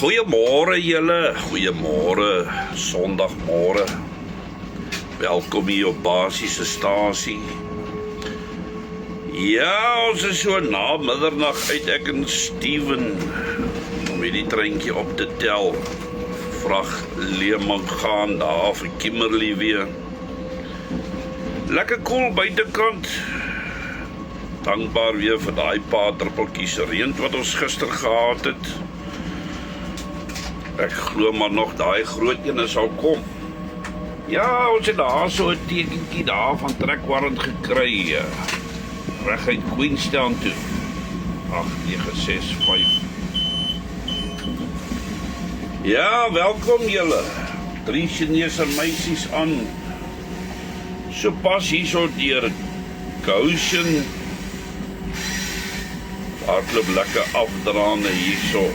Goeiemôre julle, goeiemôre, Sondagmôre. Welkom hier op Basiese Stasie. Ja, ons is so na middernag uit, ek en Steven, om hierdie treintjie op te tel. Vrag Leemang gaan daar vir Kimberley weer. Lekker koel buitekant. Dankbaar weer vir daai paar druppeltjies reën wat ons gister gehad het. Ek glo maar nog daai groot ene sal kom. Ja, ons het daar so 'n tekentjie daar van trekwarrant gekry. Reg uit Queenstown toe. 8965. Ja, welkom julle. 3 Chinese meisies aan. So pas hierso deur Goshen. Hardloop lekker afdraande hierso.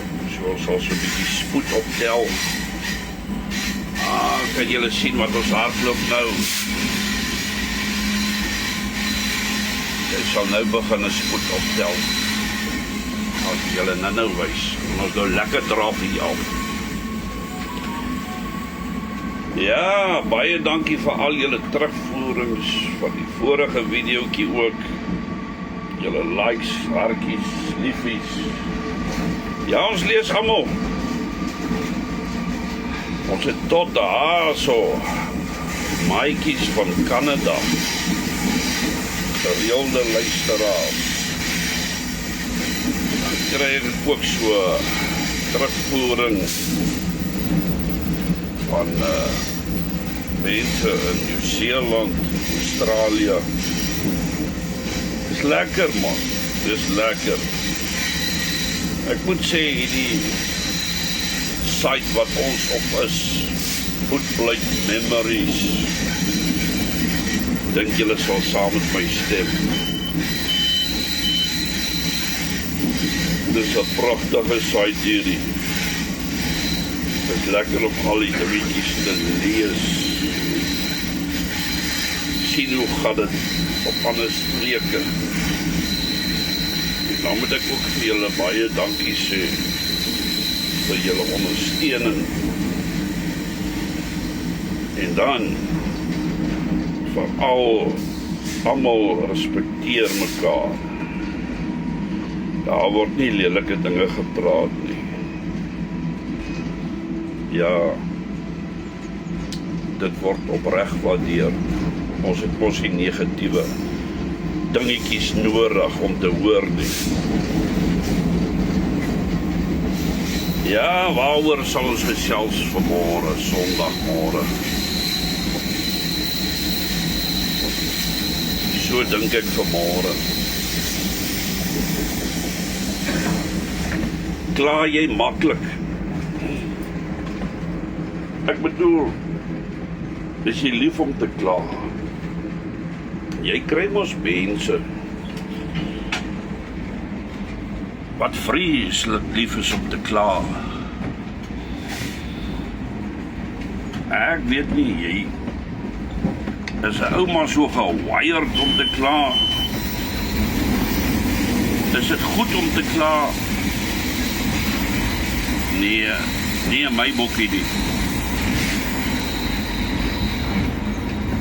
Ons sal so 'n bietjie spoed optel. Kan julle sien wat ons hardloop nou? Jy sal nou begin 'n spoed optel. As julle nou wys, ons nou lekker draf hier af. Ja, baie dankie vir al julle terugvoerings van die vorige videoetjie ook. Julle likes, hartjies, liefies. Ja, ons lees almal. Ons het tot daar so maatjies van Canada. Gereelde luisteraars. Dan kry ek ook so terugvoering van mense in Nieu-Seeland, Australië. Dis lekker man, dis lekker. Ek moet sê, die site wat ons op is, Footblight Memories, dink julle sal saam met my stem. Dis 'n pragtige site hierdie. Dit is lekker om al die dingetjies te lees. Sien hoe gaan dit op ander streke. Dan moet ek ook vir julle baie dankie sê vir julle ondersteuning. En dan veral almal respekteer mekaar. Daar word nie lelike dinge gepraat nie. Ja, dit word opreg waardeer. Ons het mos nie negatiewe dingetjies nodig om te hoor nie. Ja, waaroor sal ons gesels vanmôre, Sondagmôre? So dink ek vanmôre. Kla jy maklik? Ek bedoel, is jy lief om te kla? Jy kry mos mense wat vreeslik lief is om te kla. Ek weet nie, jy is 'n ouma so gewired om te kla. Is dit goed om te kla? Nee, my bokkie nie.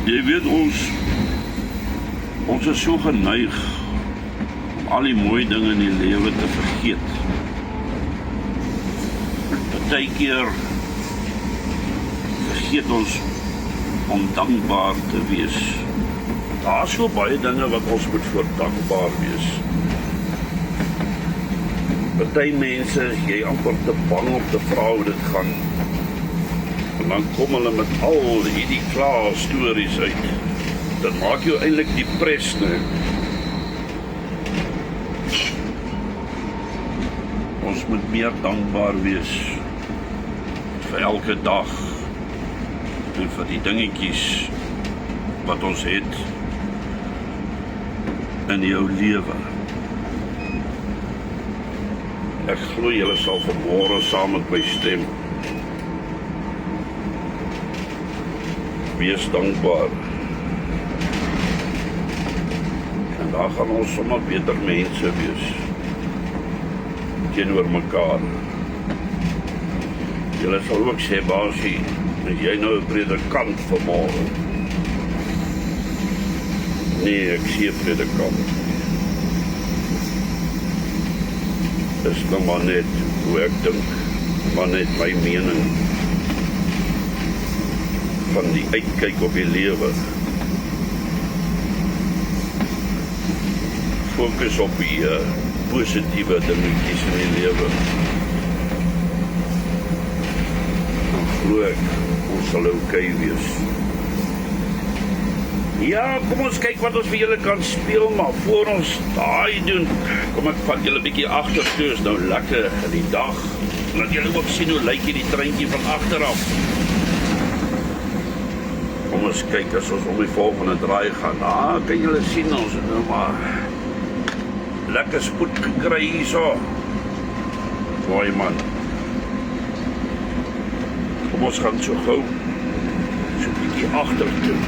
Jy weet ons is so geneig om al die mooi dinge in die lewe te vergeet. Partykeer vergeet ons om dankbaar te wees. Daar is so baie dinge wat ons moet voor dankbaar wees. Party mense is jy amper te bang om te vra hoe dit gaan. En dan kom hulle met al hierdie klaar stories uit. Dit maak jou eintlik depressed, nee. Ons moet meer dankbaar wees vir elke dag en vir die dingetjies wat ons het in jou lewe. Ek glo julle sal vanmôre saam met my stem. Wees dankbaar. En daar gaan ons sommer beter mense wees teenoor mekaar. Julle sal ook sê, Basie, is jy nou 'n predikant vanmôre? Nee, ek sê predikant. Dis nou maar net hoe ek dink, maar net my mening van die uitkyk op die lewe. Fokus op die positiewe dingetjies in die lewe. Dan glo ek, ons sal okay wees. Ja, kom ons kyk wat ons vir julle kan speel, maar voor ons daai doen, kom ek vat julle 'n bietjie agtertoe, is nou lekker in die dag. Laat julle ook sien hoe lyk hierdie treintjie van agteraf. Kom ons kyk as ons om die volgende draai gaan. Kan julle sien, ons het nou maar lekker spoed gekry hierso. Mooi man. Kom ons gaan so gou so 'n bietjie agtertoe.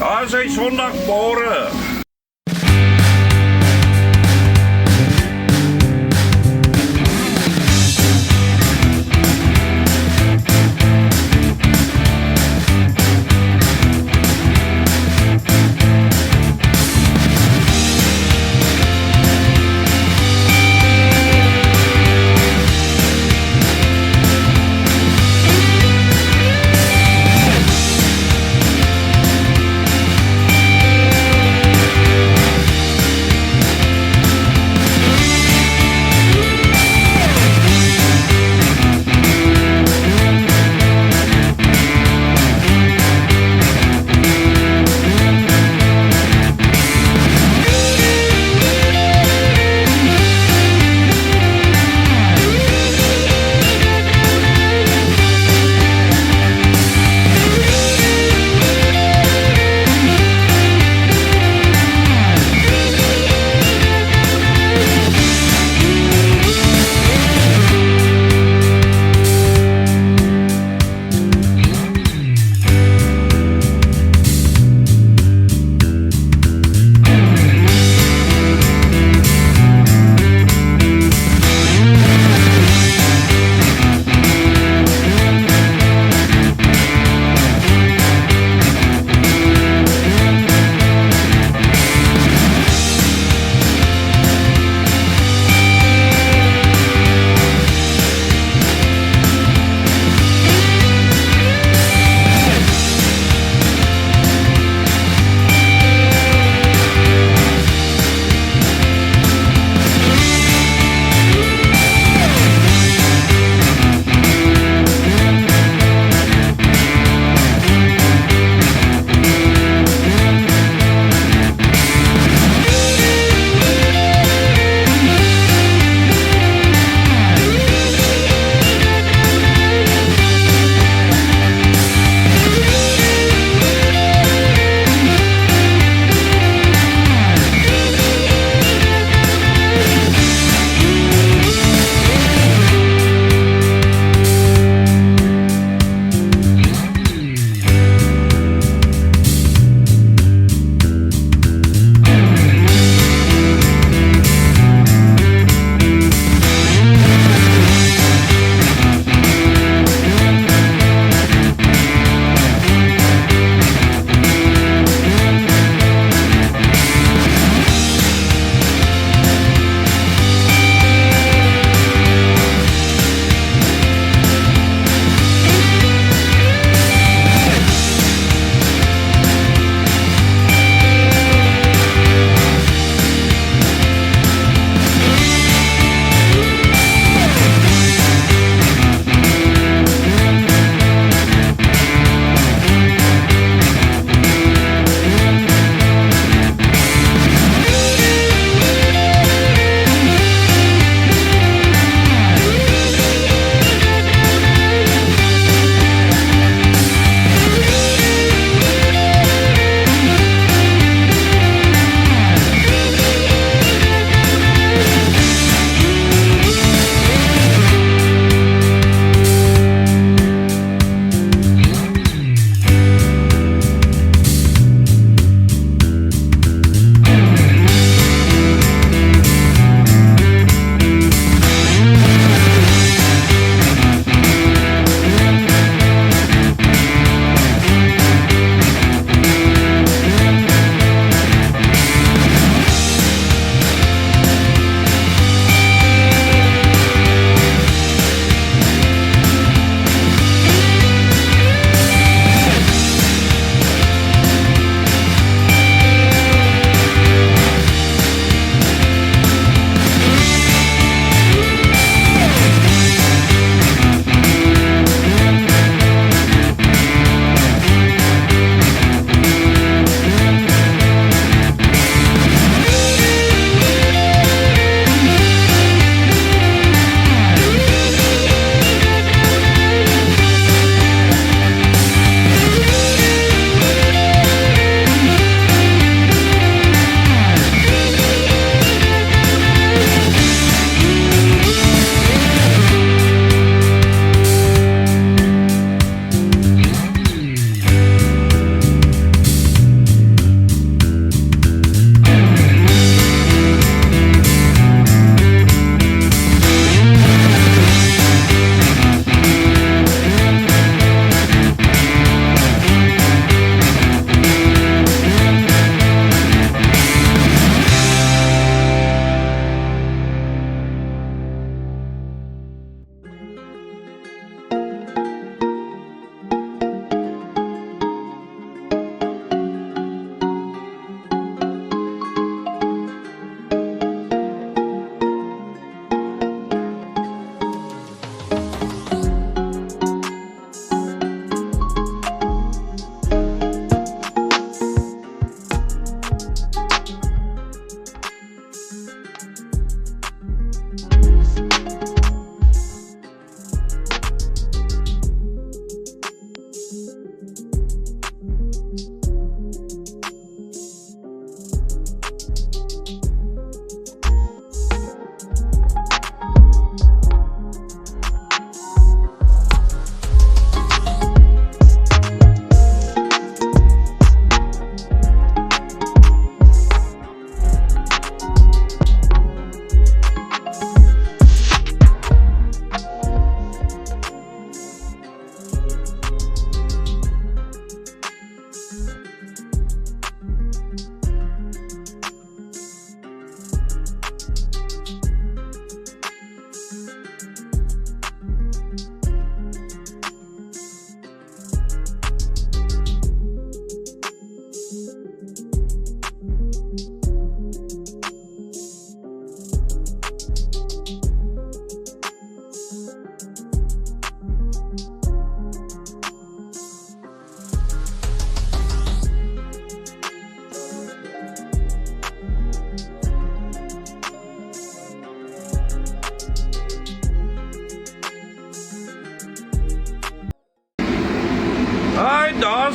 Daar is hy Sondagmôre.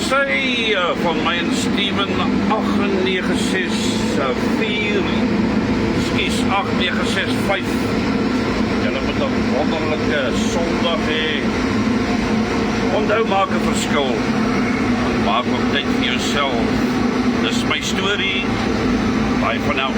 Sy van my en Steven 8964 Skus 8965. Julle moet 'n wonderlike Sondag hê. Onthou, maak 'n verskil. Maak ook tyd vir jouself. Dis my storie. Bye for now.